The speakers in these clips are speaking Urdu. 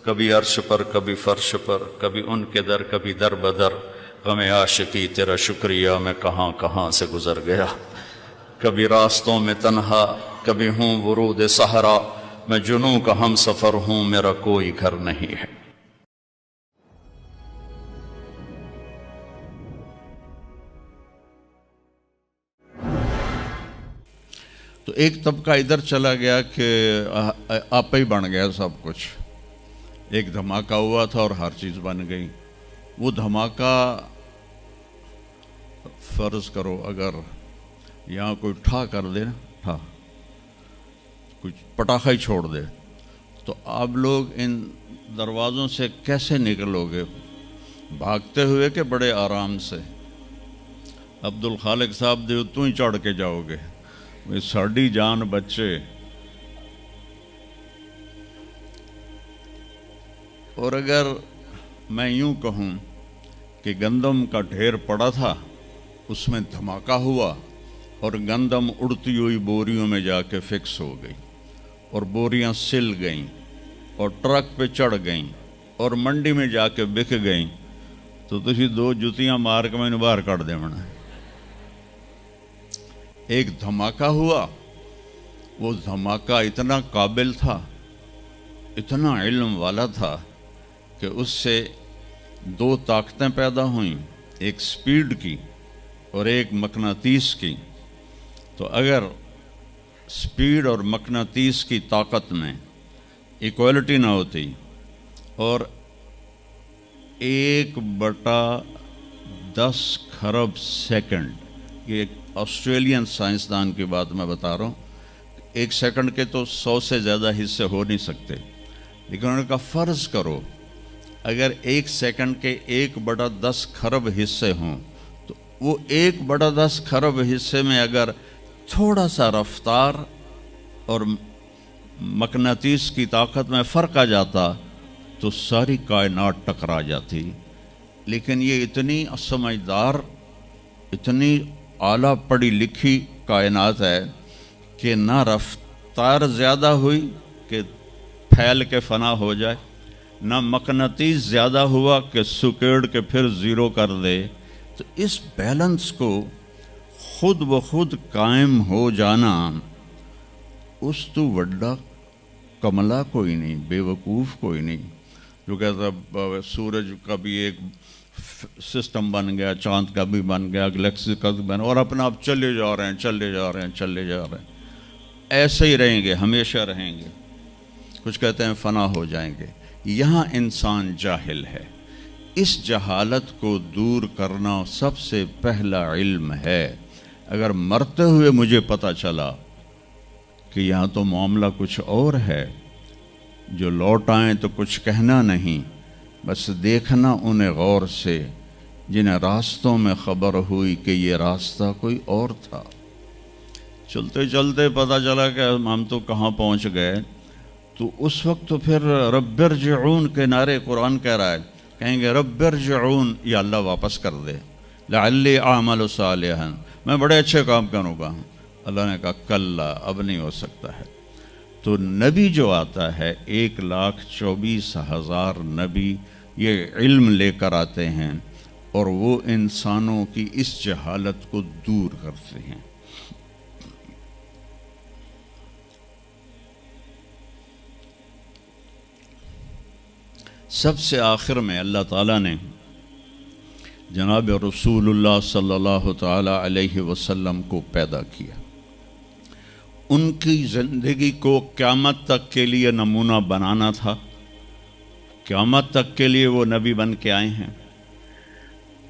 کبھی عرش پر کبھی فرش پر، کبھی ان کے در کبھی در بدر، غم عاشقی تیرا شکریہ میں کہاں کہاں سے گزر گیا، کبھی راستوں میں تنہا کبھی ہوں ورود صحرا، میں جنوں کا ہم سفر ہوں میرا کوئی گھر نہیں ہے۔ تو ایک طبقہ ادھر چلا گیا کہ آپ ہی بن گیا سب کچھ، ایک دھماکہ ہوا تھا اور ہر چیز بن گئی۔ وہ دھماکہ فرض کرو اگر یہاں کوئی ٹھا کر دے نا، ٹھا کچھ پٹاخہ ہی چھوڑ دے، تو آپ لوگ ان دروازوں سے کیسے نکلو گے؟ بھاگتے ہوئے کہ بڑے آرام سے؟ عبدالخالق صاحب دے تو ہی چڑھ کے جاؤ گے، ساڑی جان بچے۔ اور اگر میں یوں کہوں کہ گندم کا ڈھیر پڑا تھا، اس میں دھماکہ ہوا اور گندم اڑتی ہوئی بوریوں میں جا کے فکس ہو گئی اور بوریاں سل گئیں اور ٹرک پہ چڑھ گئیں اور منڈی میں جا کے بک گئیں، تو تسی دو جتیاں مار کے میں نے باہر کر دے منا۔ ایک دھماکہ ہوا، وہ دھماکہ اتنا قابل تھا، اتنا علم والا تھا کہ اس سے دو طاقتیں پیدا ہوئیں، ایک سپیڈ کی اور ایک مقناطیس کی۔ تو اگر سپیڈ اور مقناطیس کی طاقت میں ایکوالٹی نہ ہوتی اور 1/10 خرب سیکنڈ، یہ ایک آسٹریلین سائنسدان کی بات میں بتا رہا ہوں، ایک سیکنڈ کے تو 100 سے زیادہ حصے ہو نہیں سکتے، لیکن انہوں نے کہا فرض کرو اگر ایک سیکنڈ کے 1/10 خرب حصے ہوں، تو وہ 1/10 خرب حصے میں اگر تھوڑا سا رفتار اور مقناطیس کی طاقت میں فرق آ جاتا تو ساری کائنات ٹکرا جاتی۔ لیکن یہ اتنی سمجھدار، اتنی اعلیٰ پڑھی لکھی کائنات ہے کہ نہ رفتار زیادہ ہوئی کہ پھیل کے فنا ہو جائے، نہ مقناطیس زیادہ ہوا کہ سکیڑ کے پھر زیرو کر دے۔ تو اس بیلنس کو خود بخود قائم ہو جانا، اس تو وڈا کملا کوئی نہیں، بے وقوف کوئی نہیں جو کہتا سورج کا بھی ایک سسٹم بن گیا، چاند کا بھی بن گیا، گلیکسی کا بھی بن گیا، اور اپنا آپ چلے جا رہے ہیں چلے جا رہے ہیں چلے جا رہے ہیں، ایسے ہی رہیں گے، ہمیشہ رہیں گے۔ کچھ کہتے ہیں فنا ہو جائیں گے۔ یہاں انسان جاہل ہے، اس جہالت کو دور کرنا سب سے پہلا علم ہے۔ اگر مرتے ہوئے مجھے پتہ چلا کہ یہاں تو معاملہ کچھ اور ہے، جو لوٹ آئیں تو کچھ کہنا نہیں، بس دیکھنا انہیں غور سے جنہیں راستوں میں خبر ہوئی کہ یہ راستہ کوئی اور تھا۔ چلتے چلتے پتہ چلا کہ ہم تو کہاں پہنچ گئے، تو اس وقت تو پھر رب ارجعون کے نعرے قرآن کہہ رہا ہے، کہیں گے رب ارجعون، یا اللہ واپس کر دے، لعلی اعمل صالحا، میں بڑے اچھے کام کروں گا۔ اللہ نے کہا کلا، اب نہیں ہو سکتا ہے۔ تو نبی جو آتا ہے 1,24,000 نبی یہ علم لے کر آتے ہیں اور وہ انسانوں کی اس جہالت کو دور کرتے ہیں۔ سب سے آخر میں اللہ تعالیٰ نے جناب رسول اللہ صلی اللہ تعالیٰ علیہ وسلم کو پیدا کیا، ان کی زندگی کو قیامت تک کے لیے نمونہ بنانا تھا، قیامت تک کے لیے وہ نبی بن کے آئے ہیں۔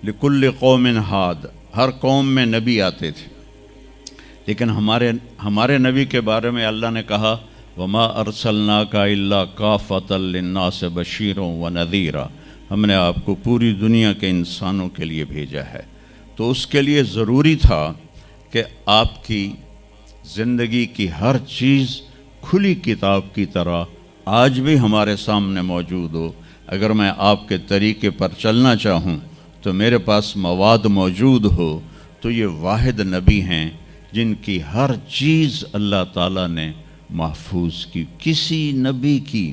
لکل قوم ہاد، ہر قوم میں نبی آتے تھے، لیکن ہمارے نبی کے بارے میں اللہ نے کہا وما ارسلناک الا کافۃ للناس بشیرا ونذیرا، ہم نے آپ کو پوری دنیا کے انسانوں کے لیے بھیجا ہے۔ تو اس کے لیے ضروری تھا کہ آپ کی زندگی کی ہر چیز کھلی کتاب کی طرح آج بھی ہمارے سامنے موجود ہو۔ اگر میں آپ کے طریقے پر چلنا چاہوں تو میرے پاس مواد موجود ہو، تو یہ واحد نبی ہیں جن کی ہر چیز اللہ تعالیٰ نے محفوظ کی۔ کسی نبی کی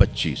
25